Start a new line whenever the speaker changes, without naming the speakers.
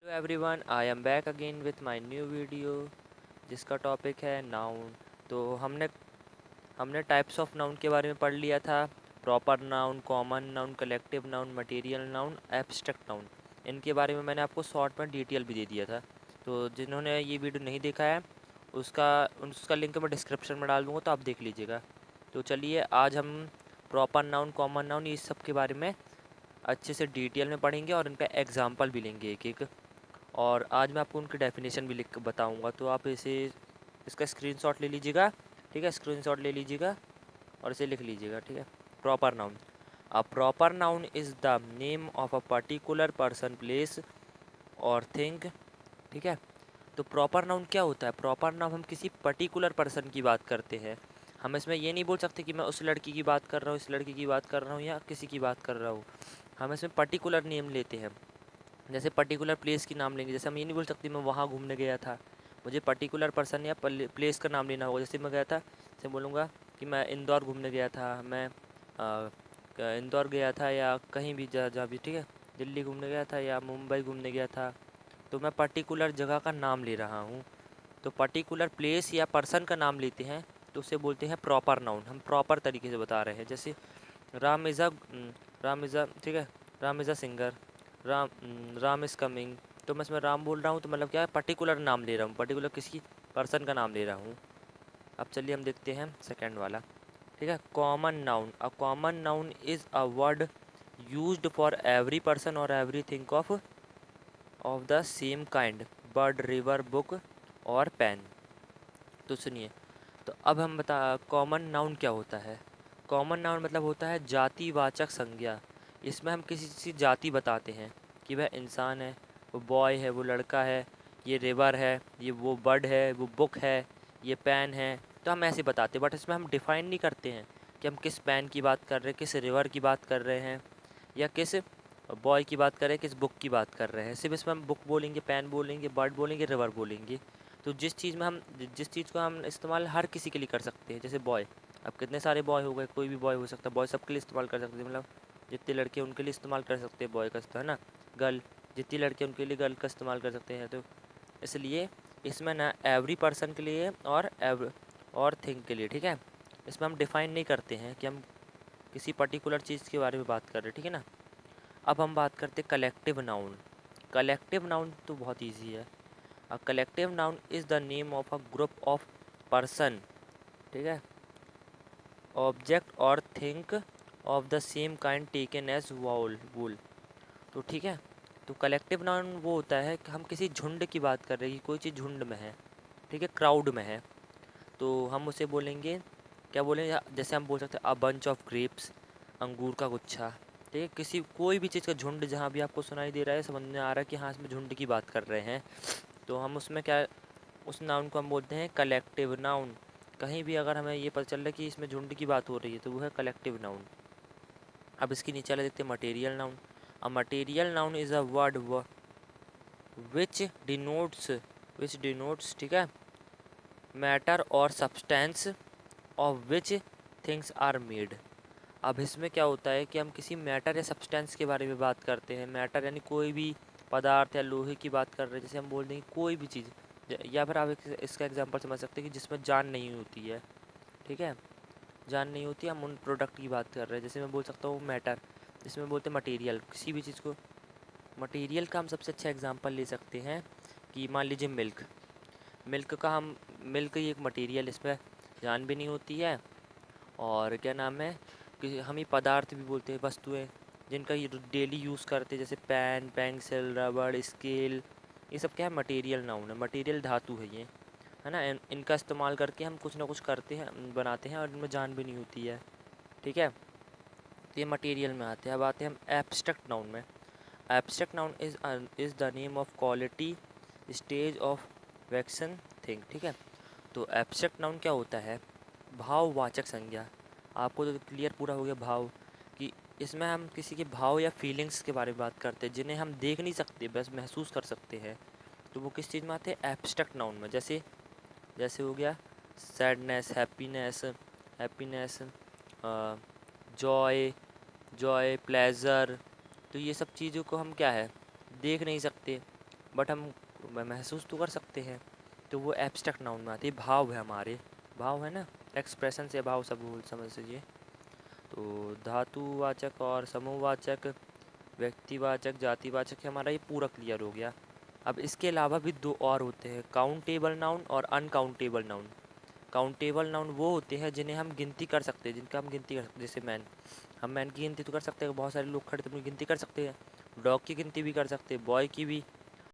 Everyone, I am back again with my new video जिसका topic है noun. तो हमने टाइप्स ऑफ नाउन के बारे में पढ़ लिया था। Proper noun, common noun, collective noun, material noun, abstract noun. इनके बारे में मैंने आपको शॉर्ट में डिटेल भी दे दिया था। तो जिन्होंने ये वीडियो नहीं देखा है उसका उसका लिंक मैं डिस्क्रिप्शन में डाल दूँगा, तो आप देख लीजिएगा। तो चलिए, आज हम प्रॉपर नाउन, कॉमन नाउन, ये सब के बारे में अच्छे से डिटेल में पढ़ेंगे और इनका एग्जाम्पल भी लेंगे एक एक। और आज मैं आपको उनकी डेफिनेशन भी लिख बताऊंगा, तो आप इसका स्क्रीनशॉट ले लीजिएगा। ठीक है, स्क्रीनशॉट ले लीजिएगा और इसे लिख लीजिएगा। ठीक है। Proper noun, a proper noun is the name of a particular person, place और थिंग। ठीक है। तो प्रॉपर नाउन क्या होता है? प्रॉपर नाउन, हम किसी पर्टिकुलर पर्सन की बात करते हैं। हम इसमें ये नहीं बोल सकते कि मैं उस लड़की की बात कर रहा हूँ, इस लड़की की बात कर रहा हूँ, या किसी की बात कर रहा हूँ। हम इसमें पर्टिकुलर नेम लेते हैं। जैसे पर्टिकुलर प्लेस की नाम लेंगे, जैसे हम ये नहीं बोल सकते मैं वहाँ घूमने गया था। मुझे पर्टिकुलर पर्सन या प्लेस का नाम लेना होगा। जैसे मैं गया था, जैसे बोलूँगा कि मैं इंदौर घूमने गया था, मैं इंदौर गया था, या कहीं भी जहाँ भी। ठीक है, दिल्ली घूमने गया था या मुंबई घूमने गया था। तो मैं पर्टिकुलर जगह का नाम ले रहा हूँ। तो पर्टिकुलर प्लेस या पर्सन का नाम लेते हैं तो उसे बोलते हैं प्रॉपर नाउन। हम प्रॉपर तरीके से बता रहे हैं। जैसे Ram is a Ram is a ठीक है, Ram is a singer, Ram is coming. तो मैं इसमें राम बोल रहा हूँ, तो मतलब क्या है, पर्टिकुलर नाम ले रहा हूँ, पर्टिकुलर किसी पर्सन का नाम ले रहा हूँ। अब चलिए हम देखते हैं सेकंड वाला। ठीक है, common noun, a common noun is a word used for every person और everything of the same kind, bird, river, book और पेन। तो सुनिए, तो अब हम बता कॉमन नाउन क्या होता है। कॉमन नाउन मतलब होता है जातिवाचक संज्ञा। इसमें हम किसी चीज़ की जाति बताते हैं कि वह इंसान है, वो बॉय है, वो लड़का है, ये रिवर है, ये वो बर्ड है, वो बुक है, ये पेन है। तो हम ऐसे बताते हैं, बट इसमें हम डिफ़ाइन नहीं करते हैं कि हम किस पेन की बात कर रहे हैं, किस रिवर की बात कर रहे हैं, या किस बॉय की बात कर रहे हैं, किस बुक की बात कर रहे हैं। सिर्फ इसमें हम बुक बोलेंगे, पेन बोलेंगे, बर्ड बोलेंगे, रिवर बोलेंगे। तो जिस चीज़ को हम इस्तेमाल हर किसी के लिए कर सकते हैं, जैसे बॉय, अब कितने सारे बॉय हो गए, कोई भी बॉय हो सकता है, बॉय सबके लिए इस्तेमाल कर सकते हैं। मतलब जितने लड़के उनके लिए इस्तेमाल कर सकते हैं बॉय का, है ना। गर्ल, जितनी लड़के उनके लिए गर्ल का इस्तेमाल कर सकते हैं। तो इसलिए इसमें ना एवरी पर्सन के लिए और थिंग के लिए। ठीक है, इसमें हम डिफ़ाइन नहीं करते हैं कि हम किसी पर्टिकुलर चीज़ के बारे में बात कर रहे हैं। ठीक है ना। अब हम बात करते हैं कलेक्टिव नाउन। कलेक्टिव नाउन तो बहुत ईजी है। A collective noun is the name of a group of person, ठीक है, ऑब्जेक्ट और thing of the same kind taken as whole. तो ठीक है, तो कलेक्टिव नाउन वो होता है कि हम किसी झुंड की बात कर रहे हैं कि कोई चीज़ झुंड में है, ठीक है, क्राउड में है। तो हम उसे बोलेंगे, क्या बोलेंगे, जैसे हम बोल सकते हैं अ बंच ऑफ ग्रेप्स, अंगूर का गुच्छा। ठीक है, किसी कोई भी चीज़ का झुंड जहाँ भी आपको सुनाई दे रहा है, समझ में आ रहा है कि हाँ इसमें झुंड की बात कर रहे हैं, तो हम उसमें क्या, उस नाउन को हम बोलते हैं कलेक्टिव नाउन। कहीं भी अगर हमें ये पता चल रहा है कि इसमें झुंड की बात हो रही है तो वो है कलेक्टिव नाउन। अब इसके नीचे वाला देखते हैं material noun. A material noun is a word which denotes ठीक है, मैटर और substance of which things are made. अब इसमें क्या होता है कि हम किसी मैटर या सब्सटेंस के बारे में बात करते हैं। मैटर यानी कोई भी पदार्थ या लोहे की बात कर रहे हैं, जैसे हम बोल देंगे कोई भी चीज़, या फिर आप इसका एग्जांपल समझ सकते हैं कि जिसमें जान नहीं होती है। ठीक है, जान नहीं होती, हम उन प्रोडक्ट की बात कर रहे हैं। जैसे मैं बोल सकता हूँ मैटर, जिसमें बोलते हैं मटेरियल, किसी भी चीज़ को। मटेरियल का हम सबसे अच्छा एग्जांपल ले सकते हैं कि मान लीजिए मिल्क। मिल्क ये एक मटेरियल, इसमें जान भी नहीं होती है, और क्या नाम है कि हम ये पदार्थ भी बोलते हैं, वस्तुएं जिनका ये डेली यूज़ करते हैं, जैसे पेन, पेंसिल, रबड़, स्केल। ये सब क्या है, मटेरियल नाउन है। मटेरियल धातु है ये, है ना। इनका इस्तेमाल करके हम कुछ ना कुछ करते हैं, बनाते हैं, और इनमें जान भी नहीं होती है। ठीक है, तो ये मटेरियल में आते हैं। अब आते हैं हम एब्स्ट्रैक्ट नाउन में। Abstract noun is the name of quality, stage of waxen thing. ठीक है, तो एब्स्ट्रैक्ट नाउन क्या होता है, भाववाचक संज्ञा। आपको तो क्लियर पूरा हो गया भाव, कि इसमें हम किसी के भाव या फीलिंग्स के बारे में बात करते हैं जिन्हें हम देख नहीं सकते, बस महसूस कर सकते हैं। तो वो किस चीज़ में आते हैं, एब्स्ट्रैक्ट नाउन में। जैसे जैसे हो गया सैडनेस, हैप्पीनेस, जॉय, प्लेज़र। तो ये सब चीज़ों को हम क्या है, देख नहीं सकते, बट हम महसूस तो कर सकते हैं। तो वो एब्स्ट्रैक्ट नाउन में आती है। भाव है हमारे, भाव है ना, एक्सप्रेशन से भाव सब बोल समझ लीजिए। तो धातुवाचक और समूहवाचक, व्यक्तिवाचक, जातिवाचक है हमारा, ये पूरा क्लियर हो गया। अब इसके अलावा भी दो और होते हैं, काउंटेबल नाउन और अनकाउंटेबल नाउन। काउंटेबल नाउन वो होते हैं जिन्हें हम गिनती कर सकते हैं, जिनका हम गिनती कर सकते हैं। जैसे मैन, हम मैन की गिनती तो कर सकते हैं, बहुत सारे लोग खड़े तो अपनी गिनती कर सकते हैं। डॉग की गिनती भी कर सकते हैं, बॉय की भी,